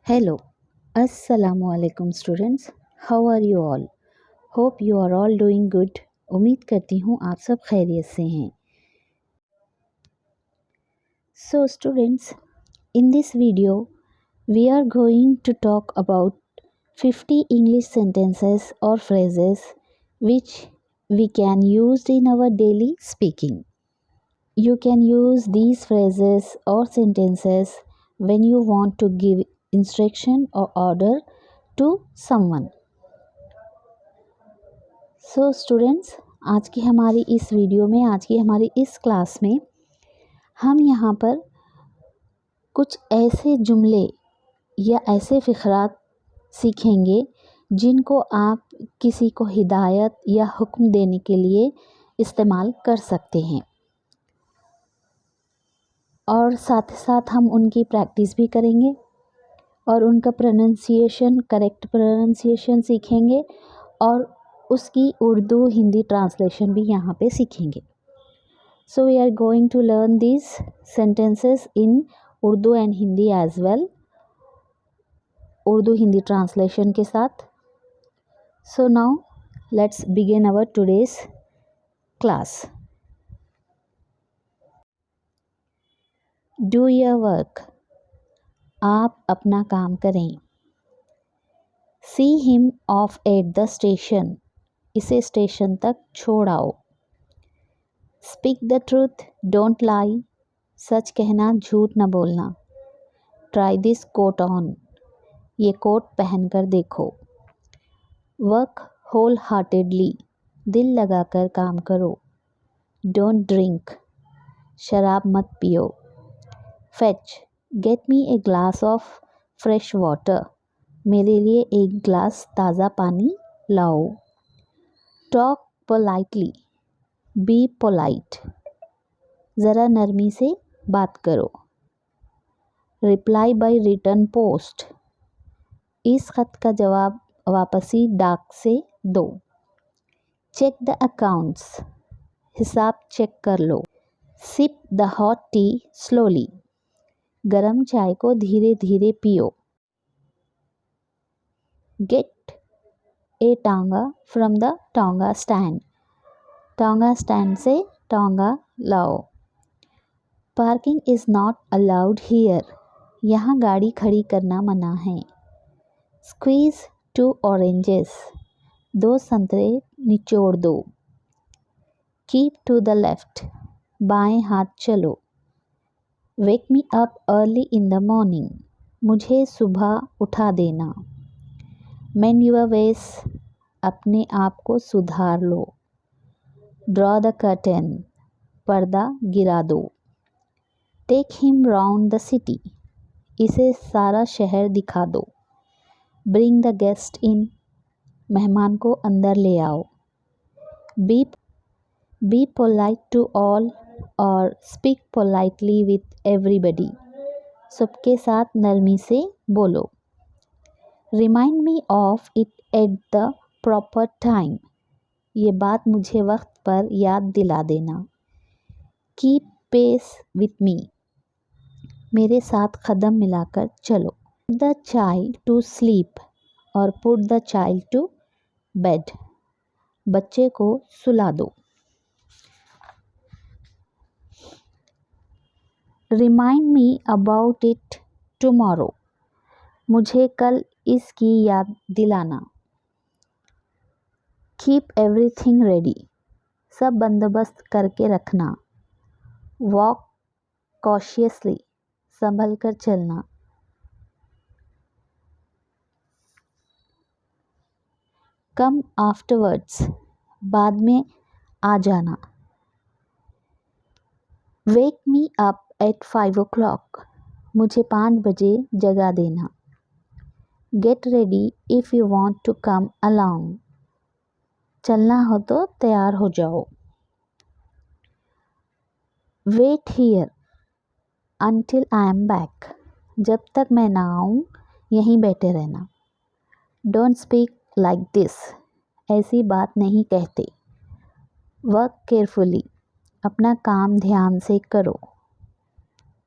Hello, Assalamu alaikum students. How are you all? Hope you are all doing good. उम्मीद करती हूँ आप सब खैरियत से हैं. So students, in this video, we are going to talk about 50 English sentences or phrases which we can use in our daily speaking. You can use these phrases or sentences when you want to give instruction or order to someone. So students, आज की हमारी इस video में, आज की हमारी इस class में हम यहाँ पर कुछ ऐसे जुमले या ऐसे फ़िक़रात सीखेंगे जिनको आप किसी को हिदायत या हुक्म देने के लिए इस्तेमाल कर सकते हैं, और साथ ही साथ हम उनकी प्रैक्टिस भी करेंगे और उनका प्रोनंसिएशन, करेक्ट प्रोनंसिएशन सीखेंगे और उसकी उर्दू हिंदी ट्रांसलेशन भी यहाँ पे सीखेंगे. So we are going to learn this sentences in Urdu and Hindi as well, Urdu Hindi translation के साथ. So now let's begin our today's class. Do your work, आप अपना काम करें. See him off at the station, इसे स्टेशन तक छोड़ आओ. Speak the truth, don't lie, सच कहना, झूठ न बोलना. ट्राई दिस कोट ऑन, ये कोट पहन कर देखो. वर्क होल हार्टेडली, दिल लगाकर काम करो. डोंट ड्रिंक, शराब मत पियो. Fetch, get me a glass of fresh water, मेरे लिए एक गिलास ताज़ा पानी लाओ. टॉक पोलाइटली, बी पोलाइट, ज़रा नरमी से बात करो. रिप्लाई बाय रिटर्न पोस्ट, इस खत का जवाब वापसी डाक से दो. चेक द अकाउंट्स, हिसाब चेक कर लो. Sip the hot tea slowly, गरम चाय को धीरे धीरे पियो. Get a tonga from the tonga stand, tonga stand से टांगा लाओ. Parking is not allowed here, यहाँ गाड़ी खड़ी करना मना है. स्क्वीज़ 2 ऑरेंजेस, 2 संतरे निचोड़ दो. कीप टू द लेफ्ट, बाएं हाथ चलो. Wake me up early in the morning, मुझे सुबह उठा देना. मेंड योर वेस, अपने आप को सुधार लो. ड्रॉ द कर्टेन, पर्दा गिरा दो. Take him round the city, इसे सारा शहर दिखा दो. ब्रिंग द गेस्ट इन, मेहमान को अंदर ले आओ. बी पोलाइट टू ऑल और स्पीक पोलाइटली विथ एवरीबडी, सबके साथ नरमी से बोलो. Remind me of it at the proper time, ये बात मुझे वक्त पर याद दिला देना. कीप पेस विथ मी, मेरे साथ कदम मिलाकर चलो. द चाइल्ड टू स्लीप और put the child to bed, बच्चे को सुला दो. Remind me about it tomorrow, मुझे कल इसकी याद दिलाना. कीप एवरीथिंग रेडी, सब बंदोबस्त करके रखना. वॉक कॉशियसली, संभल कर चलना. कम आफ्टरवर्ड्स, बाद में आ जाना. वेक मी अप एट 5 o'clock, मुझे 5 बजे जगा देना. Get ready if you want to come along, चलना हो तो तैयार हो जाओ. Wait here until I am back, जब तक मैं ना आऊँ यहीं बैठे रहना. डोंट स्पीक लाइक दिस, ऐसी बात नहीं कहते. वर्क केयरफुली, अपना काम ध्यान से करो.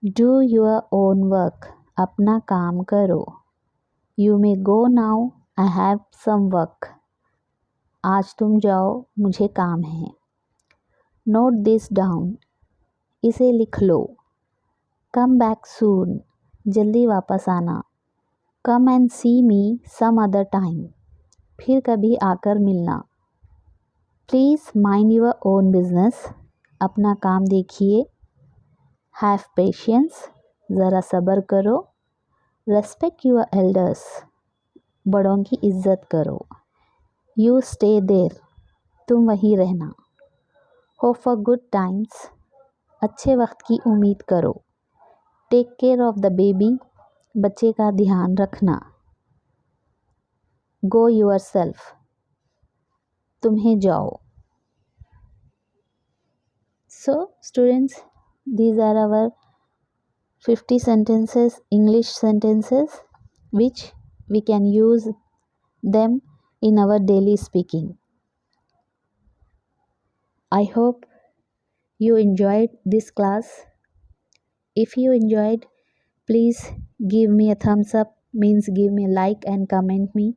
डू योर ओन वर्क, अपना काम करो. You may go now, I have some work. आज तुम जाओ, मुझे काम है। नोट दिस डाउन, इसे लिख लो। कम बैक सून, जल्दी वापस आना। Come and see me some other time, फिर कभी आकर मिलना। Please mind your own business, अपना काम देखिए। हैव पेशेंस, ज़रा सब्र करो। रेस्पेक्ट योर एल्डर्स, बड़ों की इज्जत करो। यू स्टे देर, तुम वहीं रहना। होप फॉर गुड टाइम्स, अच्छे वक्त की उम्मीद करो। Take care of the baby, बच्चे का ध्यान रखना। गो योर सेल्फ, तुम्हें जाओ। So students, these are our 50 sentences, English sentences, which we can use them in our daily speaking. I hope you enjoyed this class. If you enjoyed, please give me a thumbs up, means give me a like and comment me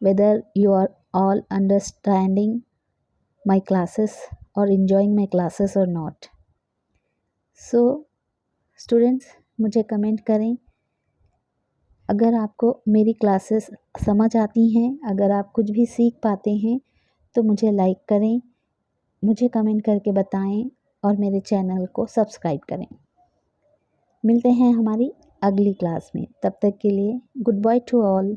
whether you are all understanding my classes or enjoying my classes or not. So students, मुझे comment करें अगर आपको मेरी classes समझ आती हैं, अगर आप कुछ भी सीख पाते हैं तो मुझे लाइक करें, मुझे कमेंट करके बताएं और मेरे चैनल को सब्सक्राइब करें। मिलते हैं हमारी अगली क्लास में, तब तक के लिए गुड बाय टू ऑल।